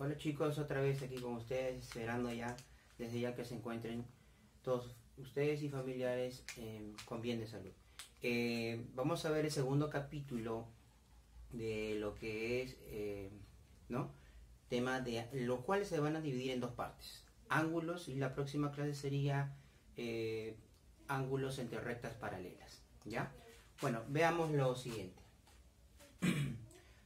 Hola chicos, otra vez aquí con ustedes, esperando ya, desde ya que se encuentren todos ustedes y familiares con bien de salud. Vamos a ver el segundo capítulo de lo que es, ¿no? Tema de los cuales se van a dividir en dos partes. Ángulos, y la próxima clase sería ángulos entre rectas paralelas, ¿ya? Bueno, veamos lo siguiente.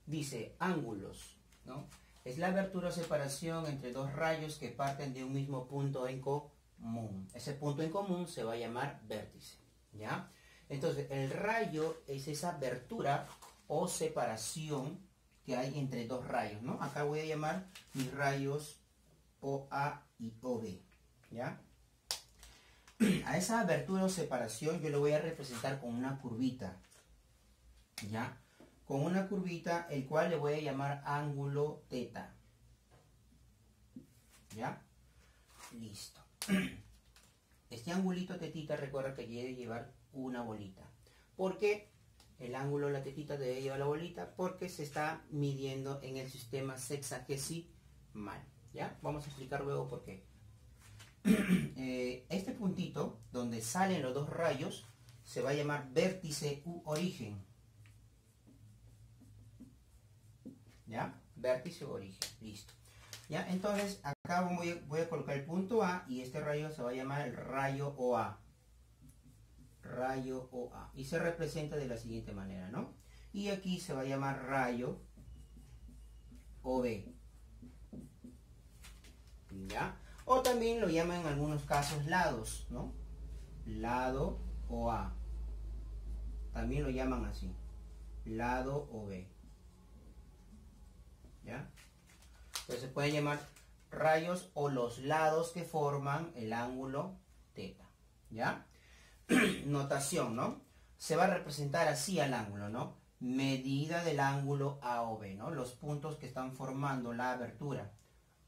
Dice ángulos, ¿no? Es la abertura o separación entre dos rayos que parten de un mismo punto en común. Ese punto en común se va a llamar vértice, ¿ya? Entonces, el rayo es esa abertura o separación que hay entre dos rayos, ¿no? Acá voy a llamar mis rayos OA y OB, ¿ya? A esa abertura o separación yo lo voy a representar con una curvita, ¿ya? Con una curvita, el cual le voy a llamar ángulo teta. ¿Ya? Listo. Este angulito tetita, recuerda que debe llevar una bolita. ¿Por qué el ángulo de la tetita debe llevar la bolita? Porque se está midiendo en el sistema sexagesimal. ¿Ya? Vamos a explicar luego por qué. Este puntito, donde salen los dos rayos, se va a llamar vértice u origen. ¿Ya? Vértice o origen. Listo. ¿Ya? Entonces, acá voy a colocar el punto A y este rayo se va a llamar el rayo OA. Rayo OA. Y se representa de la siguiente manera, ¿no? Y aquí se va a llamar rayo OB. ¿Ya? O también lo llaman en algunos casos lados, ¿no? Lado OA. También lo llaman así. Lado OB. ¿Ya? Entonces se pueden llamar rayos o los lados que forman el ángulo teta. ¿Ya? Notación, ¿no? Se va a representar así al ángulo, ¿no? Medida del ángulo AOB, ¿no? Los puntos que están formando la abertura.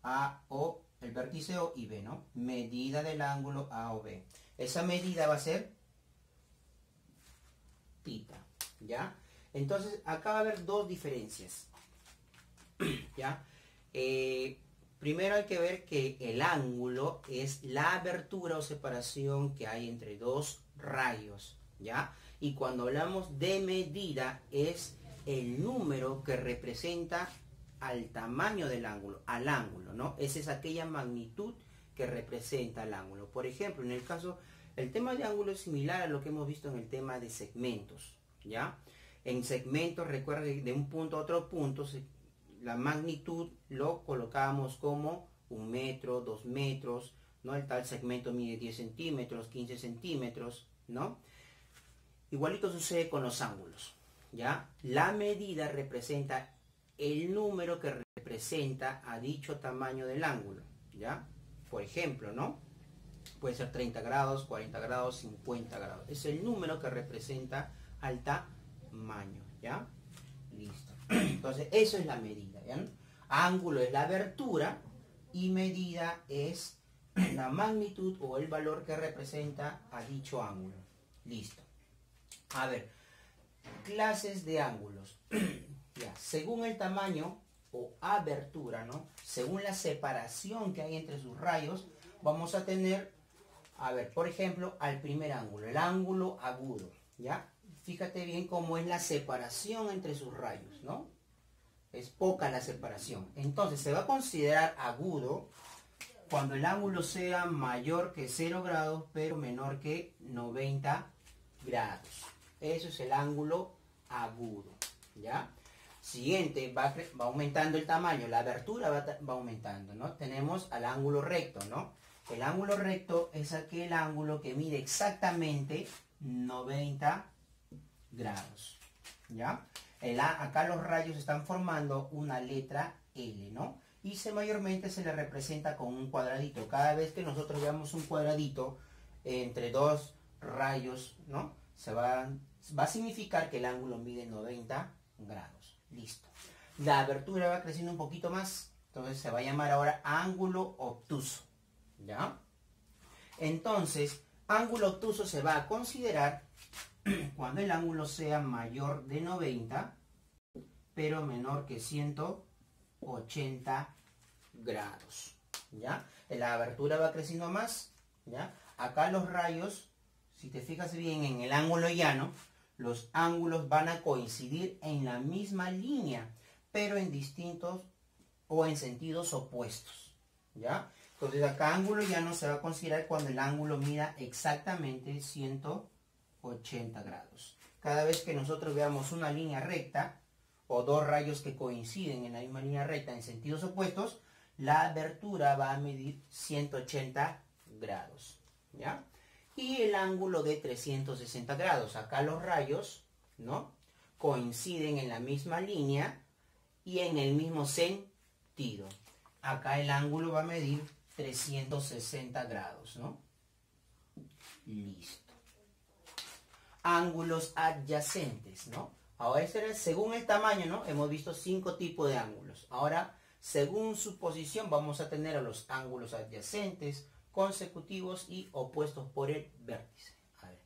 A, O, el vértice O y B, ¿no? Medida del ángulo AOB. Esa medida va a ser tita. ¿Ya? Entonces acá va a haber dos diferencias. ¿Ya? Primero hay que ver que el ángulo es la abertura o separación que hay entre dos rayos, ¿ya? Y cuando hablamos de medida es el número que representa al tamaño del ángulo, al ángulo, ¿no? Esa es aquella magnitud que representa el ángulo. Por ejemplo, en el caso, el tema de ángulo es similar a lo que hemos visto en el tema de segmentos, ¿ya? En segmentos, recuerda que de un punto a otro punto la magnitud lo colocamos como 1 metro, 2 metros, ¿no? El tal segmento mide 10 centímetros, 15 centímetros, ¿no? Igualito sucede con los ángulos, ¿ya? La medida representa el número que representa a dicho tamaño del ángulo, ¿ya? Por ejemplo, ¿no? Puede ser 30 grados, 40 grados, 50 grados. Es el número que representa al tamaño, ¿ya? Listo. Entonces, eso es la medida, ¿ya? Ángulo es la abertura y medida es la magnitud o el valor que representa a dicho ángulo. Listo. A ver, clases de ángulos. Ya, según el tamaño o abertura, ¿no? Según la separación que hay entre sus rayos, vamos a tener, a ver, por ejemplo, al primer ángulo, el ángulo agudo, ¿ya? Fíjate bien cómo es la separación entre sus rayos, ¿no? Es poca la separación. Entonces se va a considerar agudo cuando el ángulo sea mayor que 0 grados, pero menor que 90 grados. Eso es el ángulo agudo, ¿ya? Siguiente, va aumentando el tamaño, la abertura va aumentando, ¿no? Tenemos al ángulo recto, ¿no? El ángulo recto es aquel ángulo que mide exactamente 90 grados, ¿ya? Acá los rayos están formando una letra L, ¿no? Y mayormente se le representa con un cuadradito. Cada vez que nosotros veamos un cuadradito entre dos rayos, ¿no? Va a significar que el ángulo mide 90 grados. Listo. La abertura va creciendo un poquito más, entonces se va a llamar ahora ángulo obtuso, ¿ya? Entonces, ángulo obtuso se va a considerar cuando el ángulo sea mayor de 90, pero menor que 180 grados, ¿ya? La abertura va creciendo más, ¿ya? Acá los rayos, si te fijas bien en el ángulo llano, los ángulos van a coincidir en la misma línea, pero en distintos o en sentidos opuestos, ¿ya? Entonces acá ángulo llano se va a considerar cuando el ángulo mida exactamente 180 grados. Cada vez que nosotros veamos una línea recta o dos rayos que coinciden en la misma línea recta en sentidos opuestos, la abertura va a medir 180 grados, ¿ya? Y el ángulo de 360 grados. Acá los rayos, ¿no?, coinciden en la misma línea y en el mismo sentido. Acá el ángulo va a medir 360 grados, ¿no? Listo. Ángulos adyacentes, ¿no? Ahora, según el tamaño, ¿no? Hemos visto 5 tipos de ángulos. Ahora, según su posición, vamos a tener a los ángulos adyacentes, consecutivos y opuestos por el vértice. A ver.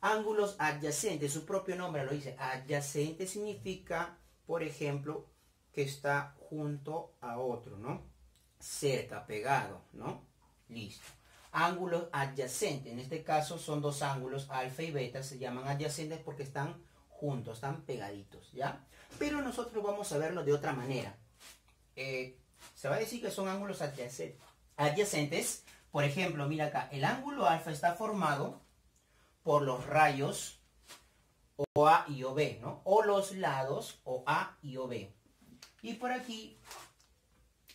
Ángulos adyacentes, su propio nombre lo dice. Adyacente significa, por ejemplo, que está junto a otro, ¿no? Cerca, pegado, ¿no? Listo. Ángulos adyacentes, en este caso son dos ángulos, alfa y beta, se llaman adyacentes porque están juntos, están pegaditos, ¿ya? Pero nosotros vamos a verlo de otra manera. Se va a decir que son ángulos adyacentes. Por ejemplo, mira acá, el ángulo alfa está formado por los rayos OA y OB, ¿no? O los lados OA y OB. Y por aquí,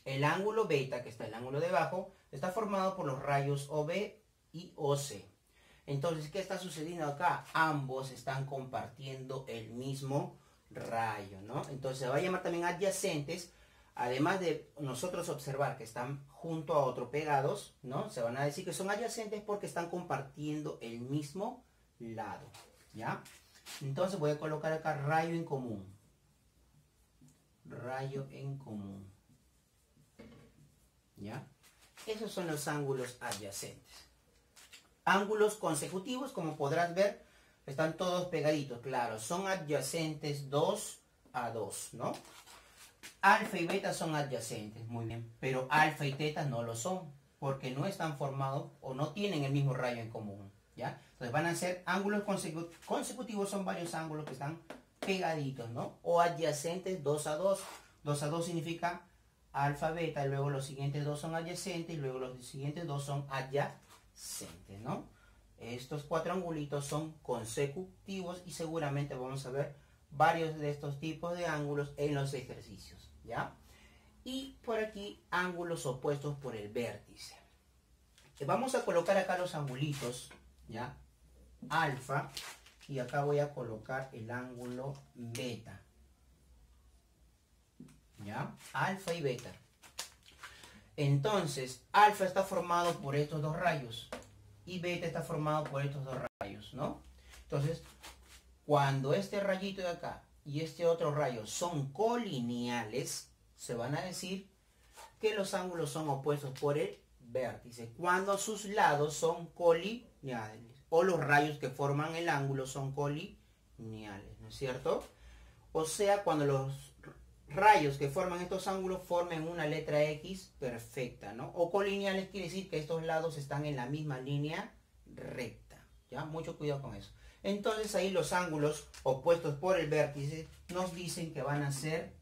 el ángulo beta, que está el ángulo debajo, está formado por los rayos OB y OC. Entonces, ¿qué está sucediendo acá? Ambos están compartiendo el mismo rayo, ¿no? Entonces, se va a llamar también adyacentes. Además de nosotros observar que están junto a otro pegados, ¿no? Se van a decir que son adyacentes porque están compartiendo el mismo lado, ¿ya? Entonces voy a colocar acá rayo en común. Rayo en común. ¿Ya? Esos son los ángulos adyacentes. Ángulos consecutivos, como podrás ver, están todos pegaditos, claro. Son adyacentes 2 a 2, ¿no? Alfa y beta son adyacentes, muy bien, pero alfa y teta no lo son, porque no están formados o no tienen el mismo rayo en común, ¿ya? Entonces van a ser ángulos consecutivos, son varios ángulos que están pegaditos, ¿no? O adyacentes 2 a 2. 2 a 2 significa alfa, beta, y luego los siguientes dos son adyacentes, y luego los siguientes dos son adyacentes, ¿no? Estos 4 angulitos son consecutivos y seguramente vamos a ver varios de estos tipos de ángulos en los ejercicios, ¿ya? Y por aquí, ángulos opuestos por el vértice. Vamos a colocar acá los angulitos, ¿ya? Alfa, y acá voy a colocar el ángulo beta, ¿ya? Alfa y beta. Entonces, alfa está formado por estos dos rayos y beta está formado por estos dos rayos, ¿no? Entonces, cuando este rayito de acá y este otro rayo son colineales, se van a decir que los ángulos son opuestos por el vértice. Cuando sus lados son colineales, o los rayos que forman el ángulo son colineales, ¿no es cierto? O sea, cuando los rayos que forman estos ángulos formen una letra X perfecta, ¿no? O colineales quiere decir que estos lados están en la misma línea recta, ¿ya? Mucho cuidado con eso. Entonces ahí los ángulos opuestos por el vértice nos dicen que van a ser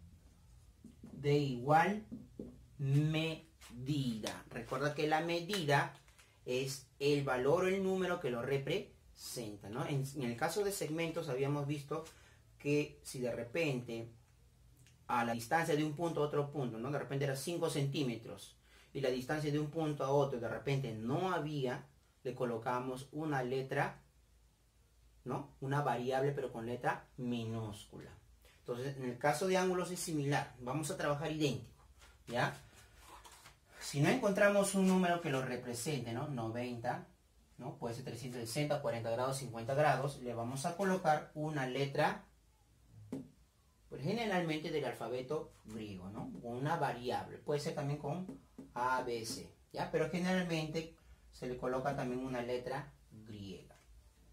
de igual medida. Recuerda que la medida es el valor o el número que lo representa, ¿no? En el caso de segmentos habíamos visto que si de repente a la distancia de un punto a otro punto, ¿no? De repente era 5 centímetros y la distancia de un punto a otro de repente no había, le colocamos una letra, ¿no? Una variable pero con letra minúscula. Entonces, en el caso de ángulos es similar. Vamos a trabajar idéntico, ¿ya? Si no encontramos un número que lo represente, ¿no? 90, ¿no? Puede ser 360, 40 grados, 50 grados. Le vamos a colocar una letra, pues generalmente del alfabeto griego, ¿no? Una variable. Puede ser también con A, B, C, ¿ya? Pero generalmente se le coloca también una letra griega.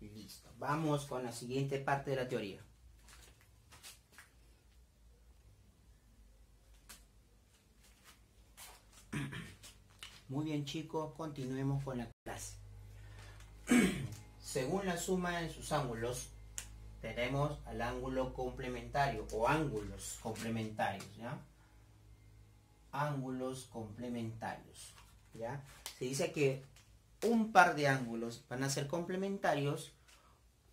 Listo. Vamos con la siguiente parte de la teoría. Muy bien, chicos, continuemos con la clase. Según la suma de sus ángulos, tenemos al ángulo complementario o ángulos complementarios, ¿ya? Ángulos complementarios, ¿ya? Se dice que un par de ángulos van a ser complementarios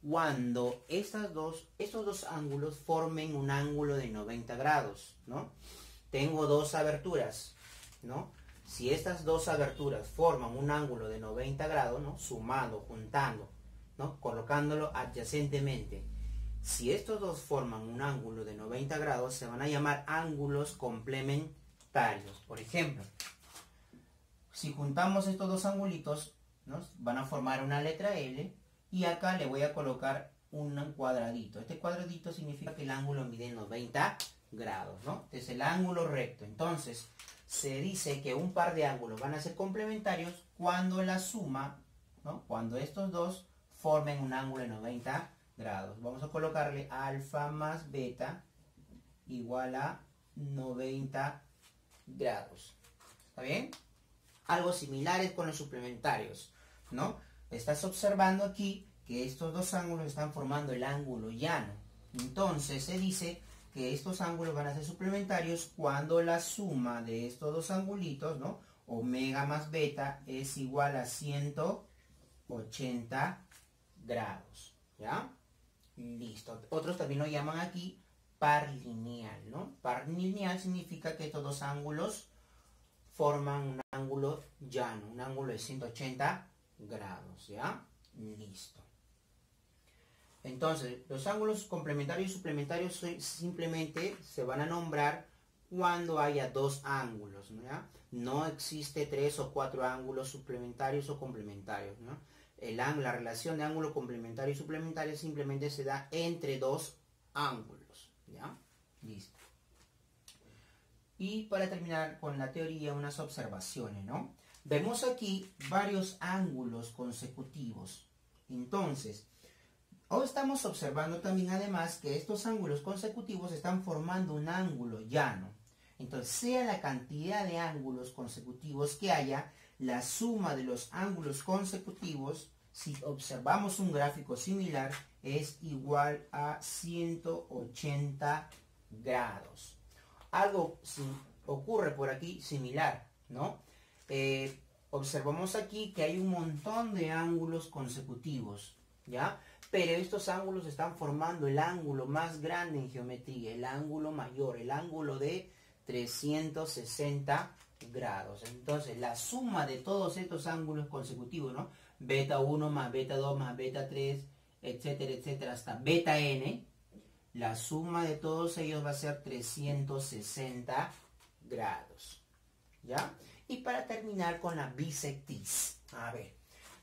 cuando estos dos ángulos formen un ángulo de 90 grados, ¿no? Tengo dos aberturas, ¿no? Si estas dos aberturas forman un ángulo de 90 grados, ¿no? Sumando, juntando, ¿no? Colocándolo adyacentemente. Si estos dos forman un ángulo de 90 grados, se van a llamar ángulos complementarios. Por ejemplo, si juntamos estos dos angulitos, ¿no? Van a formar una letra L y acá le voy a colocar un cuadradito. Este cuadradito significa que el ángulo mide 90 grados, ¿no? Este es el ángulo recto. Entonces, se dice que un par de ángulos van a ser complementarios cuando la suma, ¿no? Cuando estos dos formen un ángulo de 90 grados. Vamos a colocarle alfa más beta igual a 90 grados. ¿Está bien? Algo similar es con los suplementarios, ¿no? Estás observando aquí que estos dos ángulos están formando el ángulo llano. Entonces se dice que estos ángulos van a ser suplementarios cuando la suma de estos dos angulitos, ¿no? Omega más beta es igual a 180 grados, ¿ya? Listo. Otros también lo llaman aquí par lineal, ¿no? Par lineal significa que estos dos ángulos forman un ángulo llano, un ángulo de 180 grados, ¿ya? Listo. Entonces, los ángulos complementarios y suplementarios simplemente se van a nombrar cuando haya dos ángulos, ¿ya? No existe 3 o 4 ángulos suplementarios o complementarios, ¿no? La relación de ángulo complementario y suplementario simplemente se da entre dos ángulos, ¿ya? Listo. Y para terminar con la teoría, unas observaciones, ¿no? Vemos aquí varios ángulos consecutivos. Entonces, hoy estamos observando también además que estos ángulos consecutivos están formando un ángulo llano. Entonces, sea la cantidad de ángulos consecutivos que haya, la suma de los ángulos consecutivos, si observamos un gráfico similar, es igual a 180 grados. Algo ocurre por aquí similar, ¿no? Observamos aquí que hay un montón de ángulos consecutivos, ¿ya? Pero estos ángulos están formando el ángulo más grande en geometría, el ángulo mayor, el ángulo de 360 grados. Entonces, la suma de todos estos ángulos consecutivos, ¿no? Beta 1 más beta 2 más beta 3, etcétera, etcétera, hasta beta n, la suma de todos ellos va a ser 360 grados, ¿ya? Y para terminar con la bisectriz, a ver,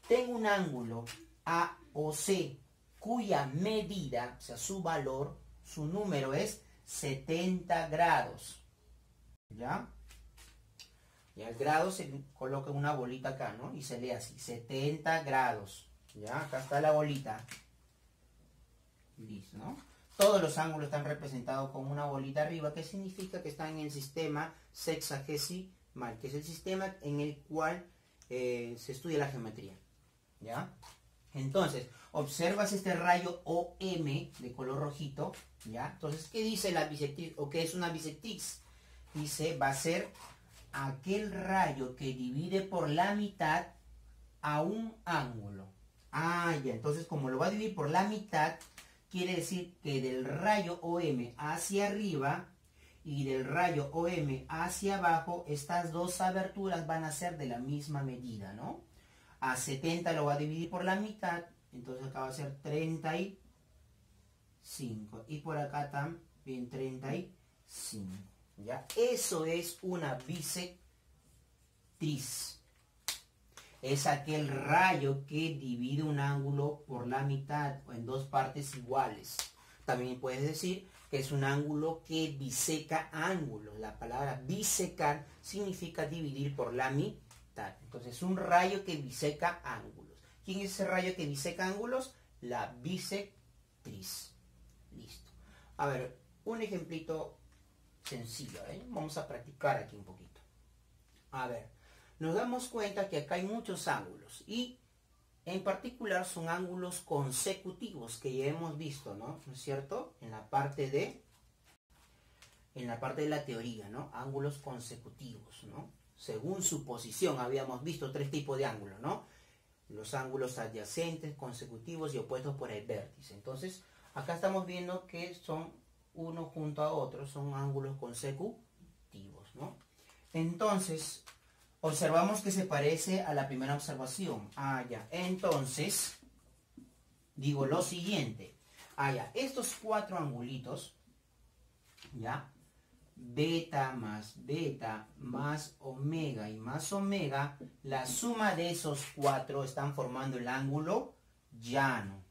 tengo un ángulo AOC cuya medida, o sea, su valor, su número es 70 grados, ¿ya? Y al grado se coloca una bolita acá, ¿no? Y se lee así, 70 grados, ¿ya? Acá está la bolita. Listo, ¿no? Todos los ángulos están representados con una bolita arriba, que significa que están en el sistema sexagesimal, que es el sistema en el cual se estudia la geometría, ¿ya? Entonces, observas este rayo OM de color rojito, ¿ya? Entonces, ¿qué dice la bisectriz o qué es una bisectriz? Dice, va a ser aquel rayo que divide por la mitad a un ángulo. Ah, ya, entonces como lo va a dividir por la mitad, quiere decir que del rayo OM hacia arriba y del rayo OM hacia abajo, estas dos aberturas van a ser de la misma medida, ¿no? A 70 lo va a dividir por la mitad, entonces acá va a ser 35. Y por acá también 35. ¿Ya? Eso es una bisectriz. Es aquel rayo que divide un ángulo por la mitad o en dos partes iguales. También puedes decir que es un ángulo que biseca ángulos. La palabra bisecar significa dividir por la mitad. Entonces, un rayo que biseca ángulos. ¿Quién es ese rayo que biseca ángulos? La bisectriz. Listo. A ver, un ejemplito sencillo, ¿eh? Vamos a practicar aquí un poquito. A ver, nos damos cuenta que acá hay muchos ángulos y en particular son ángulos consecutivos que ya hemos visto, ¿no? ¿No es cierto? En la parte de la teoría, ¿no? Ángulos consecutivos, ¿no? Según su posición habíamos visto 3 tipos de ángulos, ¿no? Los ángulos adyacentes, consecutivos y opuestos por el vértice. Entonces, acá estamos viendo que son uno junto a otro, son ángulos consecutivos, ¿no? Entonces, observamos que se parece a la primera observación. Ya. Entonces, digo lo siguiente. Ya. Estos 4 angulitos, ¿ya? Beta más omega y más omega, la suma de esos 4 están formando el ángulo llano.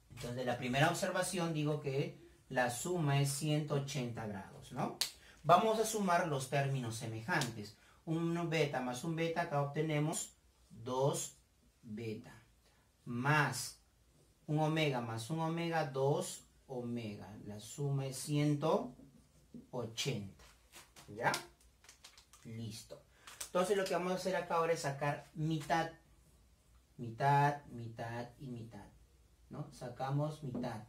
Entonces, de la primera observación digo que la suma es 180 grados, ¿no? Vamos a sumar los términos semejantes. Un beta más un beta, acá obtenemos 2 beta. Más un omega más un omega, 2 omega. La suma es 180. ¿Ya? Listo. Entonces lo que vamos a hacer acá ahora es sacar mitad. Mitad, mitad y mitad, ¿no? Sacamos mitad.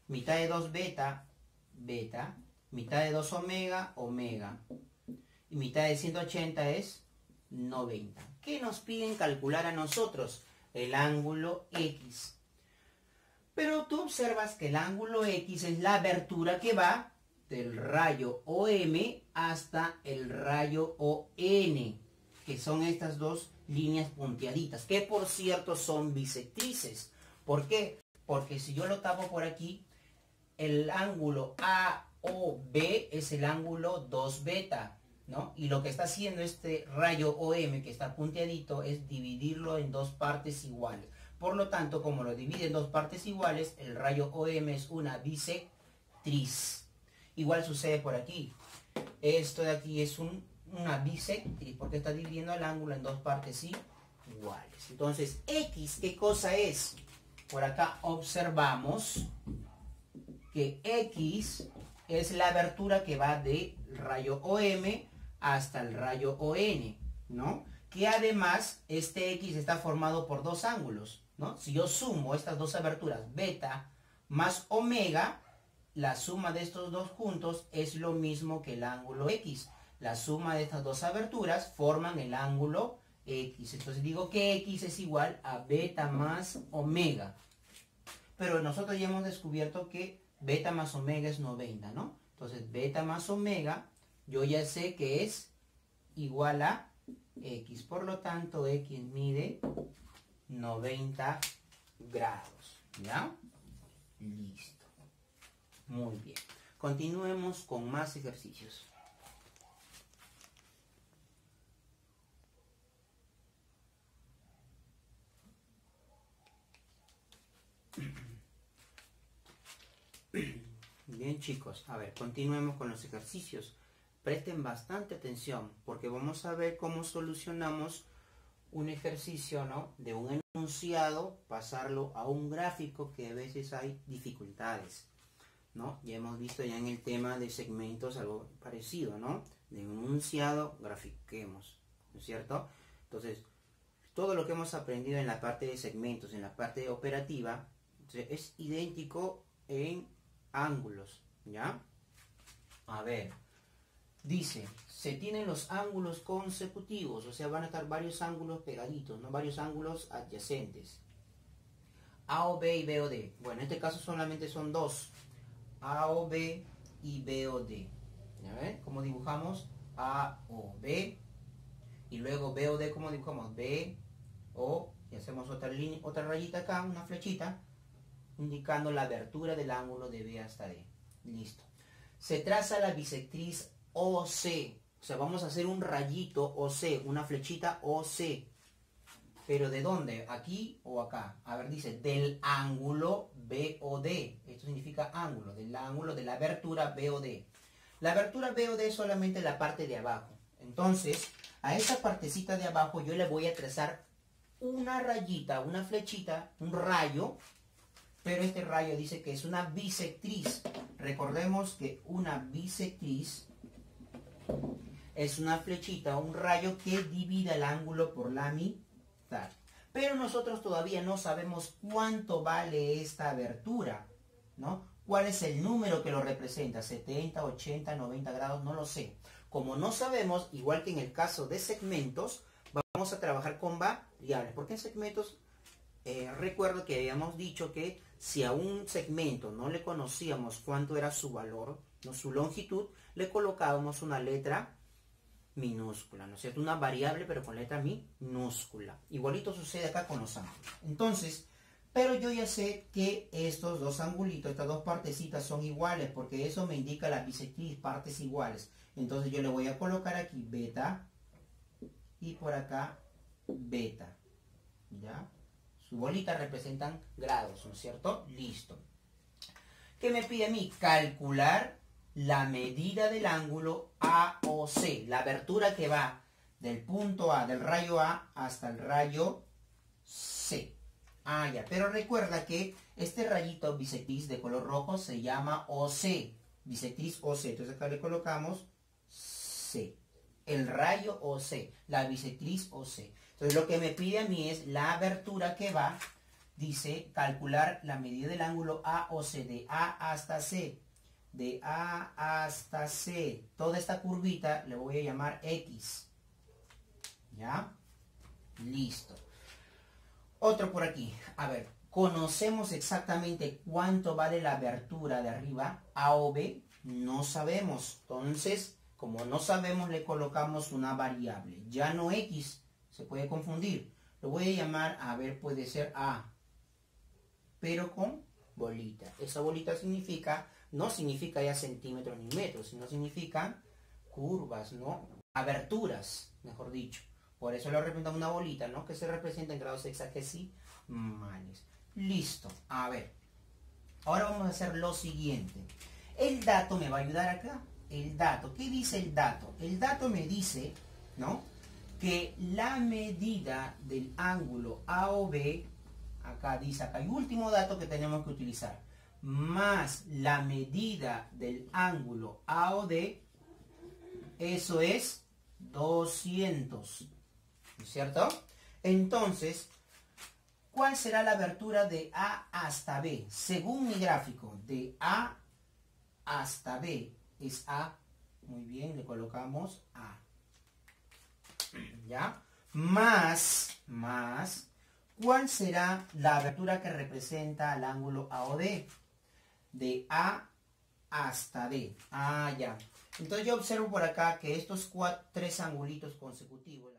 Mitad de 2 beta, beta. Mitad de 2 omega, omega. Y mitad de 180 es 90. ¿Qué nos piden calcular a nosotros? El ángulo X. Pero tú observas que el ángulo X es la abertura que va del rayo OM hasta el rayo ON, que son estas dos líneas punteaditas, que por cierto son bisectrices. ¿Por qué? Porque si yo lo tapo por aquí, el ángulo AOB es el ángulo 2 beta, ¿no? Y lo que está haciendo este rayo OM que está punteadito es dividirlo en 2 partes iguales. Por lo tanto, como lo divide en 2 partes iguales, el rayo OM es una bisectriz. Igual sucede por aquí. Esto de aquí es una bisectriz porque está dividiendo el ángulo en 2 partes iguales. Entonces, X, ¿qué cosa es? Por acá observamos que X es la abertura que va del rayo OM hasta el rayo ON, ¿no? Que además este X está formado por 2 ángulos, ¿no? Si yo sumo estas 2 aberturas, beta más omega, la suma de estos 2 juntos es lo mismo que el ángulo X. La suma de estas 2 aberturas forman el ángulo X. Entonces digo que X es igual a beta más omega. Pero nosotros ya hemos descubierto que beta más omega es 90, ¿no? Entonces beta más omega, yo ya sé que es igual a X. Por lo tanto, X mide 90 grados. ¿Ya? Listo. Muy bien. Continuemos con más ejercicios. Bien, chicos. A ver, continuemos con los ejercicios. Presten bastante atención porque vamos a ver cómo solucionamos un ejercicio, ¿no? De un enunciado, pasarlo a un gráfico, que a veces hay dificultades, ¿no? Ya hemos visto ya en el tema de segmentos algo parecido, ¿no? De un enunciado, grafiquemos, ¿no es cierto? Entonces, todo lo que hemos aprendido en la parte de segmentos, en la parte operativa, es idéntico en ángulos, ¿ya? A ver, dice, se tienen los ángulos consecutivos, o sea, van a estar varios ángulos pegaditos, ¿no? Varios ángulos adyacentes. AOB y BOD. Bueno, en este caso solamente son 2. AOB y BOD. ¿Ya ven? ¿Cómo dibujamos? AOB. Y luego BOD, ¿cómo dibujamos? BO. Y hacemos otra línea, otra rayita acá, una flechita, indicando la abertura del ángulo de B hasta D. Listo. Se traza la bisectriz OC. O sea, vamos a hacer un rayito OC, una flechita OC. ¿Pero de dónde? ¿Aquí o acá? A ver, dice, del ángulo BOD. Esto significa ángulo, del ángulo de la abertura BOD. La abertura BOD es solamente la parte de abajo. Entonces, a esa partecita de abajo yo le voy a trazar una rayita, una flechita, un rayo. Pero este rayo dice que es una bisectriz. Recordemos que una bisectriz Es una flechita, un rayo que divide el ángulo por la mitad. Pero nosotros todavía no sabemos cuánto vale esta abertura, ¿no? ¿Cuál es el número que lo representa? 70, 80, 90 grados, no lo sé. Como no sabemos, igual que en el caso de segmentos, vamos a trabajar con variables. Porque en segmentos, recuerdo que habíamos dicho que si a un segmento no le conocíamos cuánto era su valor, ¿no? Su longitud, le colocábamos una letra minúscula, ¿no es cierto? Una variable pero con letra minúscula. Igualito sucede acá con los ángulos. Entonces, pero yo ya sé que estos dos angulitos, estas dos partecitas son iguales porque eso me indica la bisectriz, partes iguales. Entonces yo le voy a colocar aquí beta y por acá beta. ¿Ya? Su bolita representan grados, ¿no es cierto? Listo. ¿Qué me pide a mí? Calcular la medida del ángulo AOC, la abertura que va del punto A, del rayo A hasta el rayo C. Ah, ya, pero recuerda que este rayito bisectriz de color rojo se llama OC, bisectriz OC. Entonces acá le colocamos C, el rayo OC, la bisectriz OC. Entonces lo que me pide a mí es la abertura que va, dice calcular la medida del ángulo AOC de A hasta C. De A hasta C, toda esta curvita le voy a llamar X. ¿Ya? Listo. Otro por aquí. A ver, ¿conocemos exactamente cuánto vale la abertura de arriba? A o B, no sabemos. Entonces, como no sabemos, le colocamos una variable. Ya no X, se puede confundir. Lo voy a llamar, a ver, puede ser A, pero con bolita. Esa bolita significa, no significa ya centímetros ni metros, sino significan curvas, ¿no? Aberturas, mejor dicho. Por eso le representamos una bolita, ¿no? Que se representa en grados hexagesimales. Listo. A ver. Ahora vamos a hacer lo siguiente. El dato me va a ayudar acá. El dato. ¿Qué dice el dato? El dato me dice, ¿no? Que la medida del ángulo AOB, acá dice, acá hay último dato que tenemos que utilizar, más la medida del ángulo AOD, eso es 200. ¿No es cierto? Entonces, ¿cuál será la abertura de A hasta B? Según mi gráfico, de A hasta B es A. Muy bien, le colocamos A. ¿Ya? Más, ¿cuál será la abertura que representa el ángulo AOD? De A hasta D. Ah, ya. Entonces yo observo por acá que estos tres angulitos consecutivos,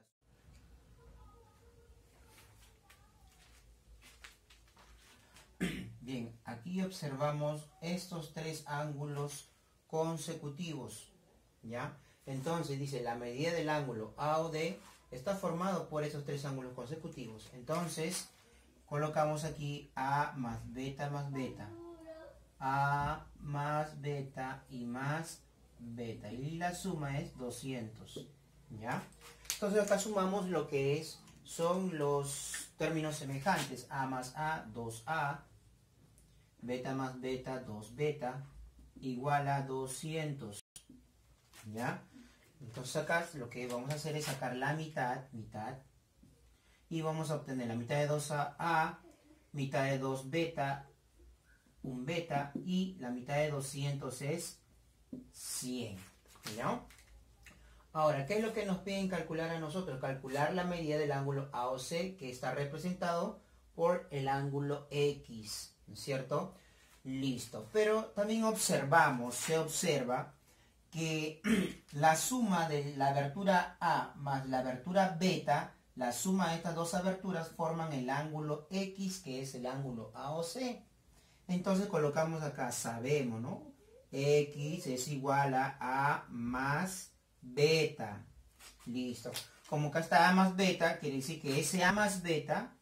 bien, aquí observamos estos tres ángulos consecutivos, ¿ya? Entonces dice, la medida del ángulo AOD está formado por esos tres ángulos consecutivos. Entonces, colocamos aquí A más beta más beta. A más beta y más beta. Y la suma es 200, ¿ya? Entonces acá sumamos lo que son los términos semejantes. A más A, 2A. Beta más beta, 2 beta, igual a 200, ¿ya? Entonces acá lo que vamos a hacer es sacar la mitad, y vamos a obtener la mitad de 2A, mitad de 2 beta, 1 beta, y la mitad de 200 es 100, ¿ya? Ahora, ¿qué es lo que nos piden calcular a nosotros? Calcular la medida del ángulo AOC, que está representado por el ángulo X, ¿no es cierto? Listo. Pero también se observa que la suma de la abertura A más la abertura beta, la suma de estas dos aberturas forman el ángulo X, que es el ángulo AOC. Entonces colocamos acá, sabemos, ¿no? X es igual a A más beta. Listo. Como acá está A más beta, quiere decir que ese A más beta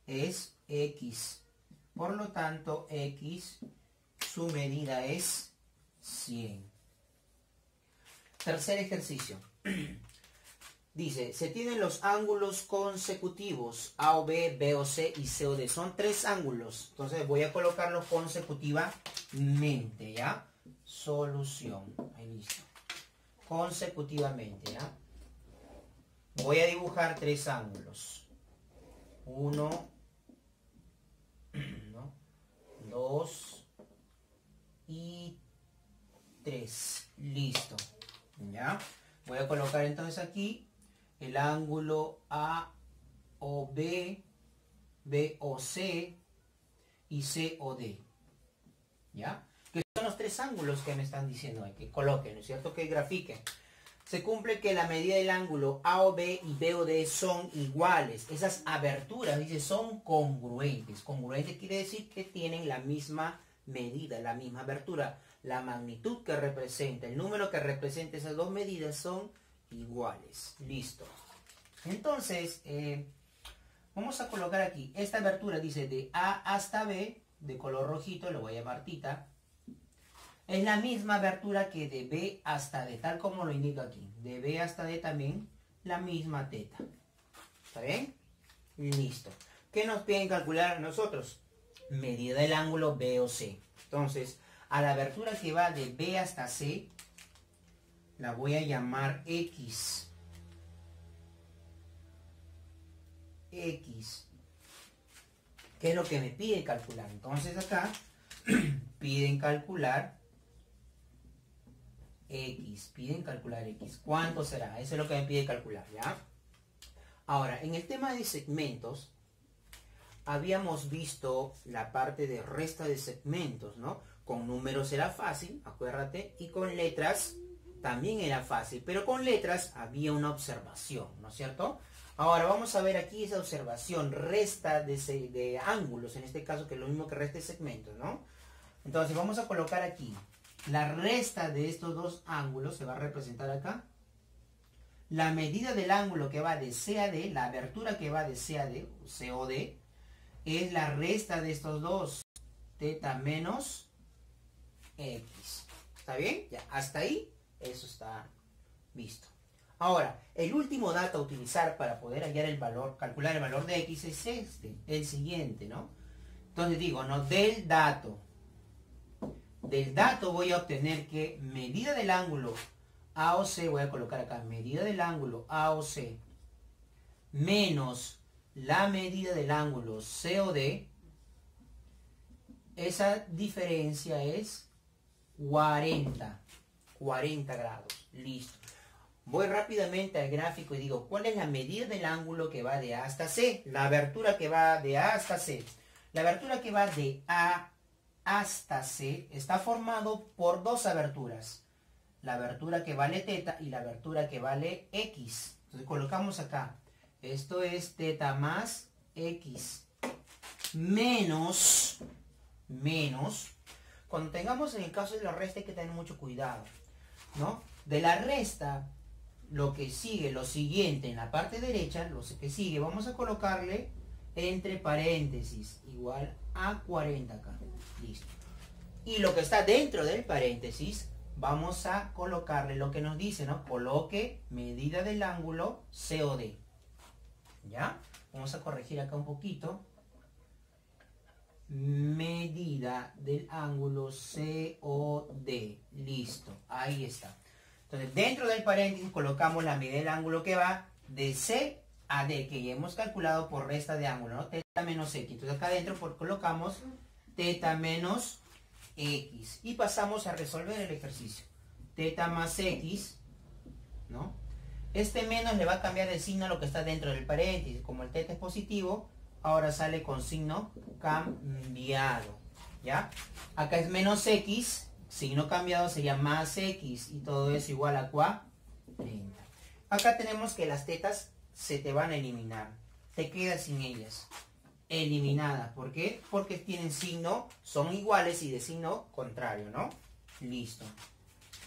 es X. Por lo tanto, X, su medida es 100. Tercer ejercicio. Dice, se tienen los ángulos consecutivos AOB, BOC y COD. Son tres ángulos. Entonces voy a colocarlos consecutivamente, ¿ya? Solución. Ahí listo. consecutivamente, ¿ya? Voy a dibujar 3 ángulos. 1, 2 y 3. Listo. ¿Ya? Voy a colocar entonces aquí el ángulo AOB, BOC y COD. ¿Ya? Que son los 3 ángulos que me están diciendo ahí, que coloquen, ¿no es cierto? Que grafiquen. Se cumple que la medida del ángulo AOB y BOD son iguales. Esas aberturas, dice, son congruentes. Congruentes quiere decir que tienen la misma medida, la misma abertura. La magnitud que representa, el número que representa esas dos medidas son iguales. Listo. Entonces, vamos a colocar aquí. Esta abertura dice de A hasta B, de color rojito, lo voy a llamar tita. Es la misma abertura que de B hasta D, tal como lo indica aquí. De B hasta D también la misma teta. ¿Está bien? Listo. ¿Qué nos piden calcular a nosotros? Medida del ángulo BOC. Entonces, a la abertura que va de B hasta C, la voy a llamar X. X. ¿Qué es lo que me pide calcular? Entonces acá piden calcular X, piden calcular X. ¿Cuánto será? Eso es lo que me pide calcular, ¿ya? Ahora, en el tema de segmentos, habíamos visto la parte de resta de segmentos, ¿no? Con números era fácil, acuérdate, y con letras también era fácil, pero con letras había una observación, ¿no es cierto? Ahora vamos a ver aquí esa observación, resta de ángulos, en este caso, que es lo mismo que resta de segmentos, ¿no? Entonces vamos a colocar aquí. La resta de estos dos ángulos se va a representar acá. La medida del ángulo que va de C a D, la abertura que va de C a D, COD, es la resta de estos dos. Teta menos X. ¿Está bien? Ya, hasta ahí, eso está visto. Ahora, el último dato a utilizar para poder hallar el valor, calcular el valor de X es este, el siguiente, ¿no? Entonces digo, ¿no? Del dato voy a obtener que medida del ángulo AOC, voy a colocar acá, medida del ángulo AOC menos la medida del ángulo COD, esa diferencia es 40 grados. Listo. Voy rápidamente al gráfico y digo, ¿cuál es la medida del ángulo que va de A hasta C? La abertura que va de A hasta C. La abertura que va de A hasta C está formado por dos aberturas. La abertura que vale teta y la abertura que vale X. Entonces colocamos acá. Esto es teta más X. Menos. Cuando tengamos en el caso de la resta hay que tener mucho cuidado, ¿no? De la resta, lo que sigue, lo siguiente en la parte derecha, lo que sigue, vamos a colocarle entre paréntesis, igual a 40 acá. Listo. Y lo que está dentro del paréntesis, vamos a colocarle lo que nos dice, ¿no? Coloque medida del ángulo COD. ¿Ya? Vamos a corregir acá un poquito. Medida del ángulo COD. Listo. Ahí está. Entonces, dentro del paréntesis colocamos la medida del ángulo que va de C a D, que ya hemos calculado por resta de ángulo, ¿no? Teta menos X. Entonces, acá adentro colocamos teta menos X. Y pasamos a resolver el ejercicio. Teta más X, ¿no? Este menos le va a cambiar el signo a lo que está dentro del paréntesis. Como el teta es positivo, ahora sale con signo cambiado, ¿ya? Acá es menos X, signo cambiado sería más X, y todo eso igual a 40. Acá tenemos que las tetas se te van a eliminar. Te quedas sin ellas. Eliminadas. ¿Por qué? Porque tienen signo, son iguales y de signo contrario, ¿no? Listo.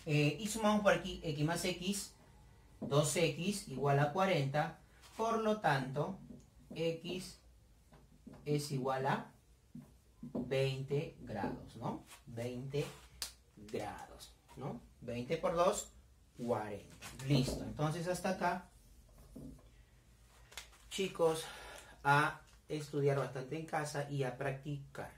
Y sumamos por aquí X más X, 2X igual a 40. Por lo tanto, X es igual a 20 grados, ¿no? 20 grados, ¿no? 20 por 2, 40. Listo. Entonces hasta acá, chicos, a estudiar bastante en casa y a practicar.